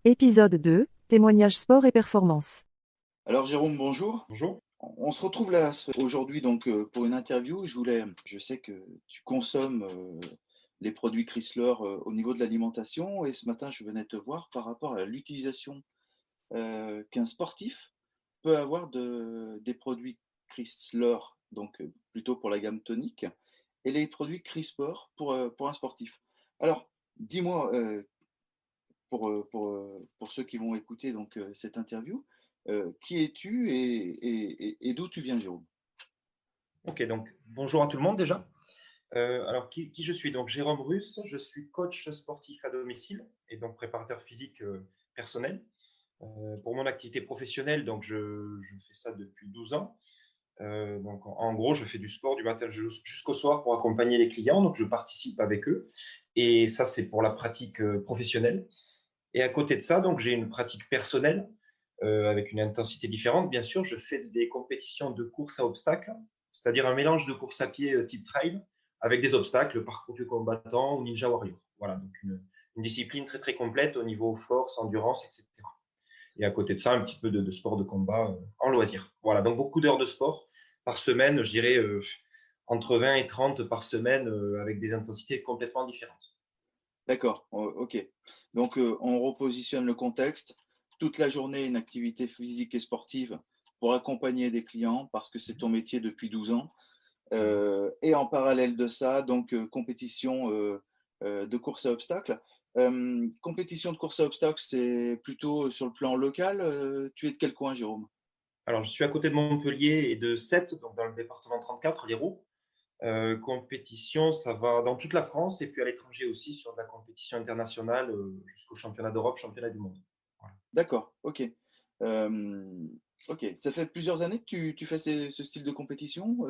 Épisode 2, témoignages sport et performance. Alors Jérôme, bonjour. Bonjour. On se retrouve là aujourd'hui donc pour une interview. Je sais que tu consommes les produits Chrysler au niveau de l'alimentation et ce matin je venais te voir par rapport à l'utilisation qu'un sportif peut avoir des produits Chrysler, donc plutôt pour la gamme tonique, et les produits Crisport pour un sportif. Alors, dis-moi, pour ceux qui vont écouter donc, cette interview. Qui es-tu et d'où tu viens, Jérôme? Ok, donc bonjour à tout le monde déjà. Alors, qui je suis? Donc, Jérôme Russe, je suis coach sportif à domicile et donc préparateur physique personnel. Pour mon activité professionnelle, donc je fais ça depuis 12 ans. Donc, en gros, je fais du sport du matin jusqu'au soir pour accompagner les clients. Donc, je participe avec eux. Et ça, c'est pour la pratique professionnelle. Et à côté de ça, donc, j'ai une pratique personnelle avec une intensité différente. Bien sûr, je fais des compétitions de course à obstacles, c'est-à-dire un mélange de course à pied type trail avec des obstacles, parcours du combattant ou Ninja Warrior. Voilà, donc une discipline très très complète au niveau force, endurance, etc. Et à côté de ça, un petit peu de sport de combat en loisir. Voilà, donc beaucoup d'heures de sport par semaine, je dirais entre 20 et 30 par semaine avec des intensités complètement différentes. D'accord, ok. Donc, on repositionne le contexte. Toute la journée, une activité physique et sportive pour accompagner des clients parce que c'est ton métier depuis 12 ans. Voilà. Et en parallèle de ça, donc compétition de course à obstacles. Compétition de course à obstacles, c'est plutôt sur le plan local. Tu es de quel coin, Jérôme? Alors, je suis à côté de Montpellier et de Sète, donc dans le département 34, l'Hérault. Compétition, ça va dans toute la France et puis à l'étranger aussi sur de la compétition internationale jusqu'au championnat d'Europe, championnat du monde. Voilà. D'accord, ok. Ok, ça fait plusieurs années que tu fais ce style de compétition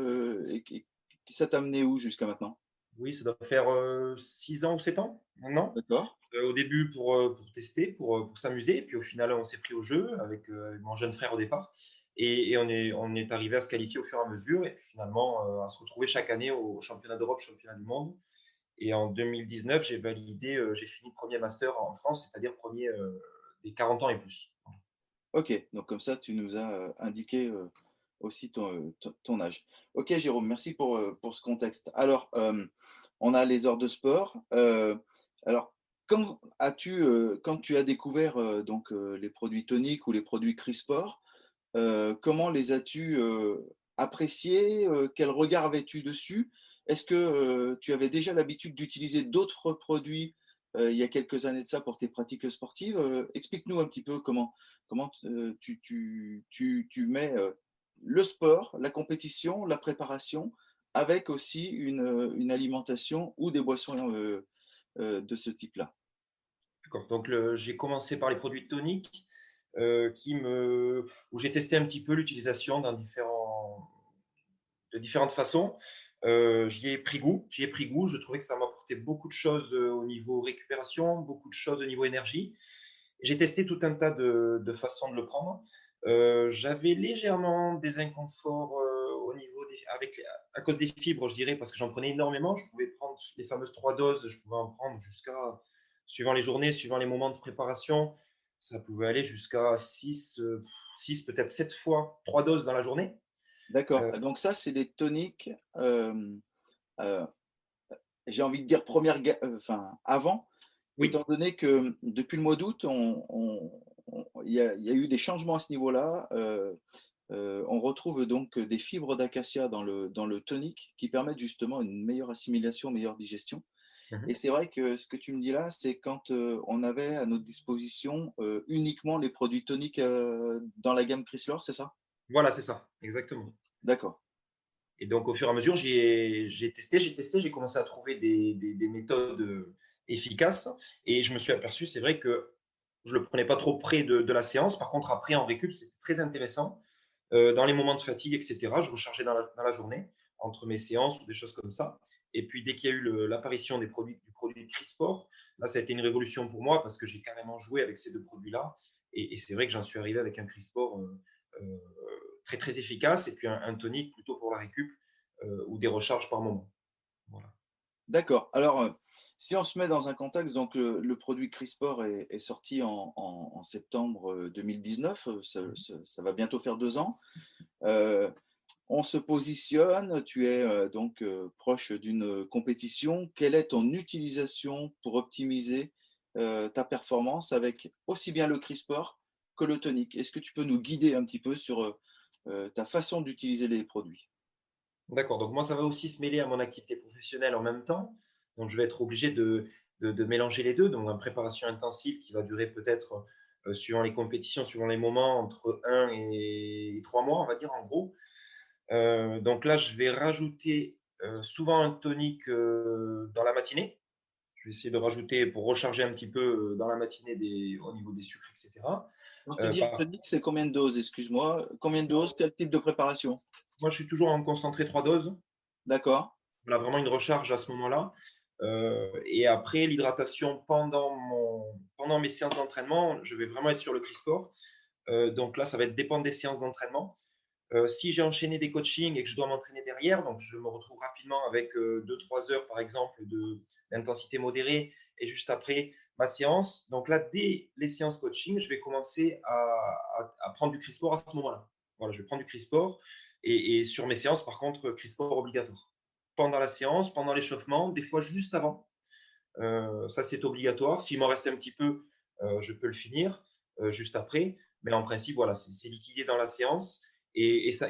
et ça t'a amené où jusqu'à maintenant? Oui, ça doit faire 6 ans ou 7 ans maintenant. D'accord, Au début pour tester, pour s'amuser, puis au final on s'est pris au jeu avec mon jeune frère au départ. Et on est arrivé à se qualifier au fur et à mesure et puis finalement à se retrouver chaque année au championnat d'Europe, championnat du monde. Et en 2019, j'ai validé, j'ai fini premier master en France, c'est-à-dire premier des 40 ans et plus. ok. Donc comme ça, tu nous as indiqué aussi ton âge. Ok, Jérôme, merci pour ce contexte. Alors, on a les heures de sport. Alors, quand tu as découvert donc, les produits toniques ou les produits Crisport, comment les as-tu appréciés? Quel regard avais-tu dessus? Est-ce que tu avais déjà l'habitude d'utiliser d'autres produits il y a quelques années de ça pour tes pratiques sportives? Explique-nous un petit peu comment tu mets le sport, la compétition, la préparation, avec aussi une alimentation ou des boissons de ce type-là. D'accord. Donc j'ai commencé par les produits toniques où j'ai testé un petit peu l'utilisation de différentes façons. J'y ai pris goût. Je trouvais que ça m'apportait beaucoup de choses au niveau récupération, beaucoup de choses au niveau énergie. J'ai testé tout un tas de façons de le prendre. J'avais légèrement des inconforts à cause des fibres, je dirais, parce que j'en prenais énormément. Je pouvais prendre les fameuses 3 doses, je pouvais en prendre suivant les journées, suivant les moments de préparation, ça pouvait aller jusqu'à 6 peut-être 7 fois 3 doses dans la journée. D'accord. Euh, Donc ça, c'est les toniques. Euh, j'ai envie de dire enfin, avant, étant oui, donné que depuis le mois d'août, il y a eu des changements à ce niveau-là. On retrouve donc des fibres d'acacia dans le tonique qui permettent justement une meilleure assimilation, meilleure digestion. Et mhm. c'est vrai que ce que tu me dis là, c'est quand on avait à notre disposition uniquement les produits toniques dans la gamme Chrysler, c'est ça? Voilà, c'est ça, exactement. D'accord. Et donc, au fur et à mesure, j'ai commencé à trouver des méthodes efficaces. Et je me suis aperçu, c'est vrai que je ne le prenais pas trop près de la séance. Par contre, après, en récup, c'était très intéressant. Dans les moments de fatigue, etc., je rechargeais dans la journée, entre mes séances ou des choses comme ça. Et puis, dès qu'il y a eu l'apparition du produit Crisport, là, ça a été une révolution pour moi parce que j'ai carrément joué avec ces deux produits-là. Et c'est vrai que j'en suis arrivé avec un Crisport euh, très, très efficace et puis un tonique plutôt pour la récup ou des recharges par moment. Voilà. D'accord. Alors, Si on se met dans un contexte, donc le produit Crispor est sorti en septembre 2019, ça va bientôt faire 2 ans. On se positionne, tu es donc proche d'une compétition. Quelle est ton utilisation pour optimiser ta performance avec aussi bien le Crispor que le tonic? Est-ce que tu peux nous guider un petit peu sur ta façon d'utiliser les produits? D'accord, donc moi, ça va aussi se mêler à mon activité professionnelle en même temps. Donc, je vais être obligé de mélanger les deux. Donc, une préparation intensive qui va durer peut-être, suivant les compétitions, suivant les moments, entre 1 et 3 mois, on va dire, en gros. Donc là, je vais rajouter souvent un tonique dans la matinée. Je vais essayer de rajouter pour recharger un petit peu dans la matinée au niveau des sucres, etc. Quand tu dis un Par tonic, c'est combien de doses? Excuse-moi. Combien de doses? Quel type de préparation? Moi, je suis toujours en concentré 3 doses. D'accord. Voilà, vraiment une recharge à ce moment-là. Et après, l'hydratation pendant mes séances d'entraînement, je vais vraiment être sur le Crispor. Donc là, ça va être dépendre des séances d'entraînement. Si j'ai enchaîné des coachings et que je dois m'entraîner derrière, donc je me retrouve rapidement avec 2-3 heures, par exemple, d'intensité modérée et juste après ma séance. Donc là, dès les séances coaching, je vais commencer à prendre du Crispor à ce moment-là. Voilà, je vais prendre du Crispor et sur mes séances, par contre, Crispor obligatoire. Pendant la séance, pendant l'échauffement, des fois juste avant. Ça, c'est obligatoire. S'il m'en reste un petit peu, je peux le finir juste après. Mais en principe, voilà, c'est liquidé dans la séance. Et ça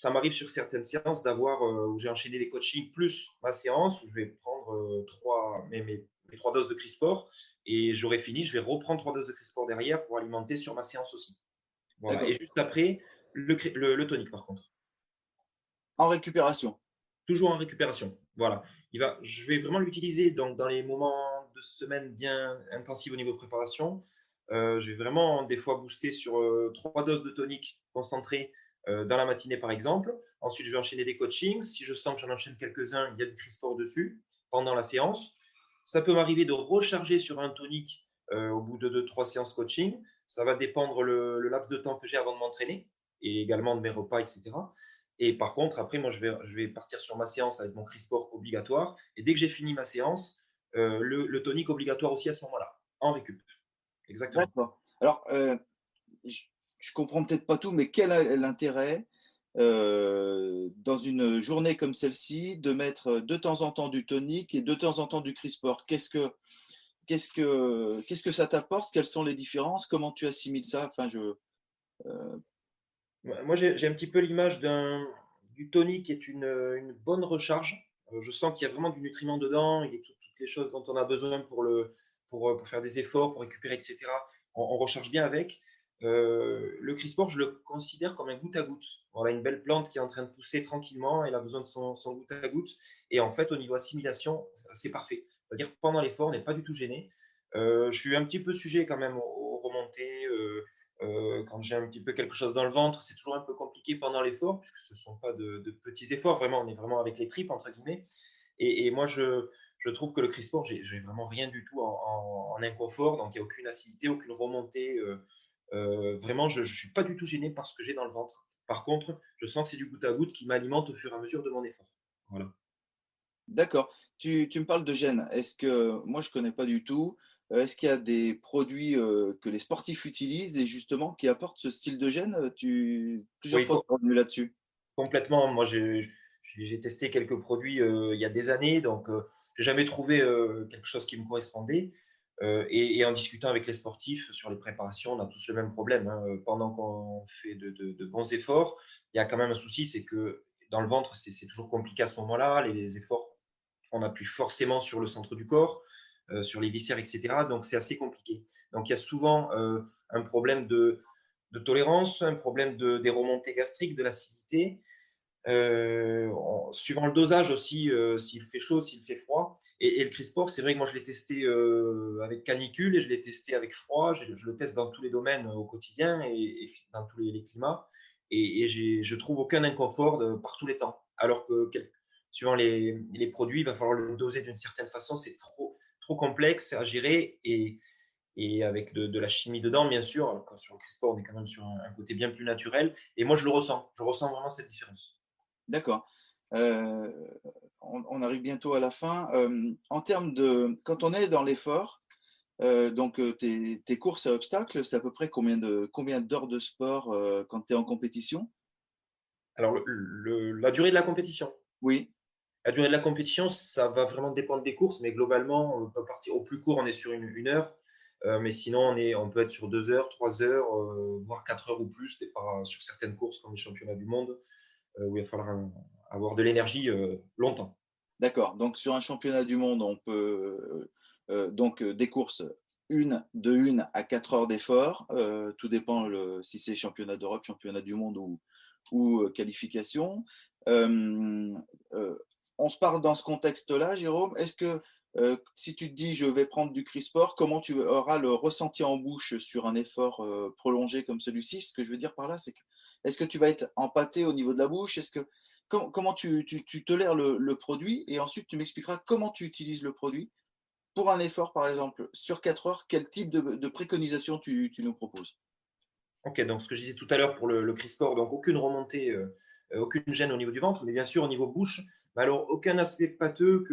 m'arrive sur certaines séances d'avoir où j'ai enchaîné des coachings plus ma séance où je vais prendre mes 3 doses de Crispor et j'aurai fini. Je vais reprendre 3 doses de Crispor derrière pour alimenter sur ma séance aussi. Voilà. Et D'accord. juste après, le tonique par contre. En récupération. Toujours en récupération. Voilà. Je vais vraiment l'utiliser dans les moments de semaine bien intensifs au niveau de préparation. Je vais vraiment des fois booster sur 3 doses de tonique concentré dans la matinée par exemple. Ensuite, je vais enchaîner des coachings. Si je sens que j'en enchaîne quelques-uns, il y a du Crispor dessus pendant la séance. Ça peut m'arriver de recharger sur un tonique au bout de 2-3 séances coaching. Ça va dépendre le laps de temps que j'ai avant de m'entraîner et également de mes repas, etc. Et par contre, après, moi, je vais partir sur ma séance avec mon Crispor obligatoire. Et dès que j'ai fini ma séance, le tonique obligatoire aussi à ce moment-là, en récup. Exactement. D'accord. Alors, je comprends peut-être pas tout, mais quel est l'intérêt dans une journée comme celle-ci de mettre de temps en temps du tonique et de temps en temps du Crispor? Qu'est-ce que ça t'apporte? Quelles sont les différences? Comment tu assimiles ça? Enfin, Moi, j'ai un petit peu l'image du tonique qui est une bonne recharge. Je sens qu'il y a vraiment du nutriment dedans. Il y a toutes les choses dont on a besoin pour faire des efforts, pour récupérer, etc. On recharge bien avec. Le Crispor, je le considère comme un goutte à goutte. Voilà, une belle plante qui est en train de pousser tranquillement. Elle a besoin de son goutte à goutte. Et en fait, au niveau assimilation, c'est parfait. C'est-à-dire que pendant l'effort, on n'est pas du tout gêné. Je suis un petit peu sujet quand même aux remontées. Quand j'ai un petit peu quelque chose dans le ventre, c'est toujours un peu compliqué pendant l'effort, puisque ce ne sont pas de petits efforts, vraiment, on est vraiment avec les tripes, entre guillemets. Et moi, je trouve que le Crispor, j'ai vraiment rien du tout en inconfort, donc il n'y a aucune acidité, aucune remontée. Vraiment, je ne suis pas du tout gêné par ce que j'ai dans le ventre. Par contre, je sens que c'est du goutte à goutte qui m'alimente au fur et à mesure de mon effort. Voilà. d'accord. Tu me parles de gènes. Est-ce que moi je connais pas du tout? Est-ce qu'il y a des produits que les sportifs utilisent et justement qui apportent ce style de gène? Plusieurs Oui, fois tu es revenu là-dessus. complètement. Moi, j'ai testé quelques produits il y a des années, donc j'ai jamais trouvé quelque chose qui me correspondait. Et en discutant avec les sportifs sur les préparations, on a tous le même problème, hein. Pendant qu'on fait de bons efforts, il y a quand même un souci, c'est que dans le ventre, c'est toujours compliqué à ce moment-là. Les efforts, on appuie forcément sur le centre du corps, sur les viscères, etc. Donc c'est assez compliqué. Donc il y a souvent un problème de tolérance, un problème des remontées gastriques, de l'acidité. Suivant le dosage aussi, s'il fait chaud, s'il fait froid. Et le Crispor, c'est vrai que moi je l'ai testé avec canicule et je l'ai testé avec froid. Je le teste dans tous les domaines au quotidien et dans tous les climats. Et je trouve aucun inconfort par tous les temps. Alors que suivant les produits, il va falloir le doser d'une certaine façon. C'est trop complexe à gérer et avec de la chimie dedans, bien sûr. Alors que sur le Crispor, on est quand même sur un côté bien plus naturel. Et moi, je le ressens. Je ressens vraiment cette différence. D'accord. Euh, on arrive bientôt à la fin. En termes quand on est dans l'effort, donc tes courses à obstacles, c'est à peu près combien d'heures de sport quand tu es en compétition? Alors, la durée de la compétition. Oui, La durée de la compétition, ça va vraiment dépendre des courses, mais globalement, on peut partir au plus court, on est sur une heure. Mais sinon, on peut être sur 2 heures, 3 heures, voire 4 heures ou plus, sur certaines courses comme les championnats du monde, où il va falloir avoir de l'énergie longtemps. d'accord. Donc sur un championnat du monde, on peut donc des courses de 1 à 4 heures d'effort. Tout dépend si c'est championnat d'Europe, championnat du monde ou qualification. Euh, euh, on se parle dans ce contexte-là, Jérôme. Est-ce que si tu te dis je vais prendre du CRISPR, comment tu auras le ressenti en bouche sur un effort prolongé comme celui-ci? Ce que je veux dire par là, c'est que est-ce que tu vas être empâté au niveau de la bouche? Comment tu tolères le produit? Et ensuite, tu m'expliqueras comment tu utilises le produit. Pour un effort, par exemple, sur 4 heures, quel type de préconisation tu nous proposes? Ok, donc ce que je disais tout à l'heure pour le CRISPR, donc aucune remontée, aucune gêne au niveau du ventre, mais bien sûr au niveau bouche, mais alors aucun aspect pâteux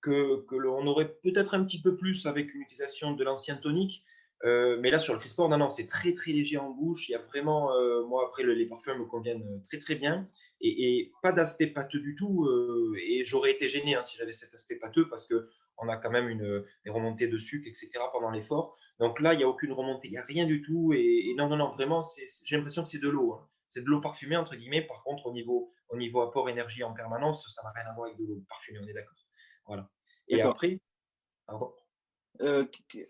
que l'on aurait peut-être un petit peu plus avec une utilisation de l'ancien tonique. Mais là, sur le CRISPR, non, non, c'est très, très léger en bouche. Il y a vraiment, moi, après, les parfums me conviennent très, très bien. Et pas d'aspect pâteux du tout. Et j'aurais été gêné hein, si j'avais cet aspect pâteux parce qu'on a quand même des remontées de sucre, etc. pendant l'effort. Donc là, il n'y a aucune remontée, il n'y a rien du tout. Et non, non, non, vraiment, j'ai l'impression que c'est de l'eau. Hein. C'est de l'eau parfumée, entre guillemets. Par contre, au niveau apport énergie en permanence, ça n'a rien à voir avec de l'eau parfumée, on est d'accord. Voilà. Et D'accord. après, pardon.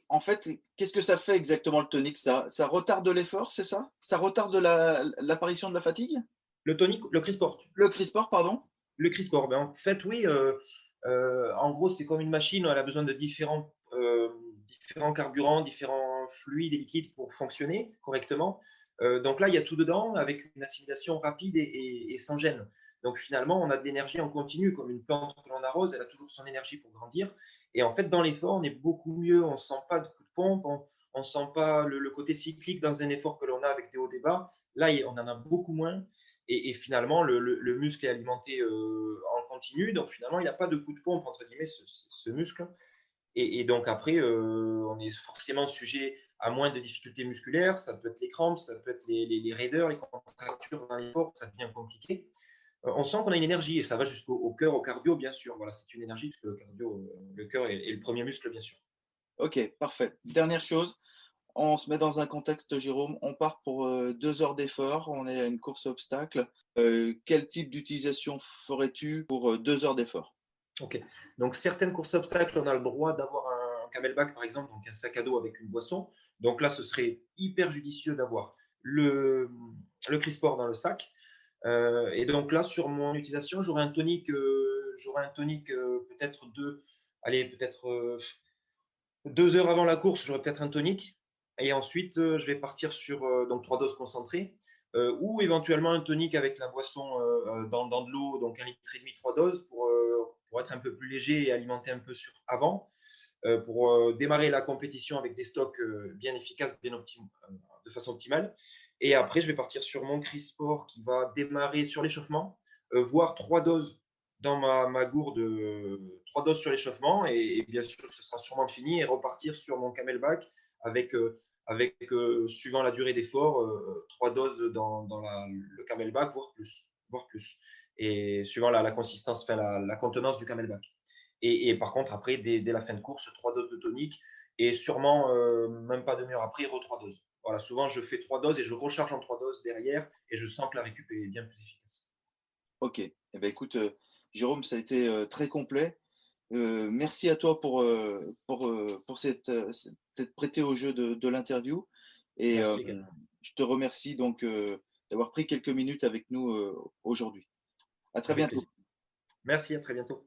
En fait, qu'est-ce que ça fait exactement le tonique? Ça retarde l'effort, c'est ça? Ça retarde l'apparition de la fatigue? Le tonique, le CRISPR. Le CRISPR, pardon? Le CRISPR, ben, en fait, oui. En gros, c'est comme une machine. Elle a besoin de différents carburants, différents fluides et liquides pour fonctionner correctement. Donc là, il y a tout dedans avec une assimilation rapide et sans gêne. Donc finalement, on a de l'énergie en continu, comme une plante que l'on arrose, elle a toujours son énergie pour grandir. Et en fait, dans l'effort, on est beaucoup mieux. On ne sent pas de coup de pompe, on ne sent pas le côté cyclique dans un effort que l'on a avec des hauts débats. Là, on en a beaucoup moins. Et finalement, le muscle est alimenté en continu. Donc finalement, il n'y a pas de coup de pompe, entre guillemets, ce muscle. Et donc après, on est forcément sujet à moins de difficultés musculaires. Ça peut être les crampes, ça peut être les raideurs, les contractures dans l'effort, ça devient compliqué. On sent qu'on a une énergie et ça va jusqu'au cœur, au cardio, bien sûr. Voilà, c'est une énergie parce que le cardio, le cœur est le premier muscle, bien sûr. Ok, parfait. Dernière chose, on se met dans un contexte, Jérôme. On part pour 2 heures d'effort. On est à une course à obstacles. Quel type d'utilisation ferais-tu pour 2 heures d'effort? Ok. Donc, certaines courses obstacles, on a le droit d'avoir un camelback, par exemple, donc un sac à dos avec une boisson. Donc là, ce serait hyper judicieux d'avoir le Crissport dans le sac. Et donc là, sur mon utilisation, j'aurai un tonique peut-être allez, peut-être 2 heures avant la course, j'aurai peut-être un tonique. Et ensuite, je vais partir sur donc 3 doses concentrées. Ou éventuellement un tonique avec la boisson dans de l'eau, donc 1,5 litre, 3 doses, pour être un peu plus léger et alimenter un peu avant, pour démarrer la compétition avec des stocks bien efficaces, de façon optimale. Et après, je vais partir sur mon CRISPR qui va démarrer sur l'échauffement, voire 3 doses dans ma gourde, 3 doses sur l'échauffement. Et bien sûr, ce sera sûrement fini et repartir sur mon camelback avec suivant la durée d'effort, 3 doses dans le camelback, voire plus. Voire plus. Et suivant la consistance, enfin, la contenance du camelback. Et par contre, après, dès la fin de course, 3 doses de tonique et sûrement, même pas demi-heure après, 3 doses. Voilà, souvent, je fais 3 doses et je recharge en 3 doses derrière et je sens que la récup est bien plus efficace. Ok. Eh ben, écoute, Jérôme, ça a été très complet. Merci à toi pour s'être prêté au jeu de l'interview. Et Merci également. je te remercie donc d'avoir pris quelques minutes avec nous aujourd'hui. À très Avec bientôt. plaisir. Merci, à très bientôt.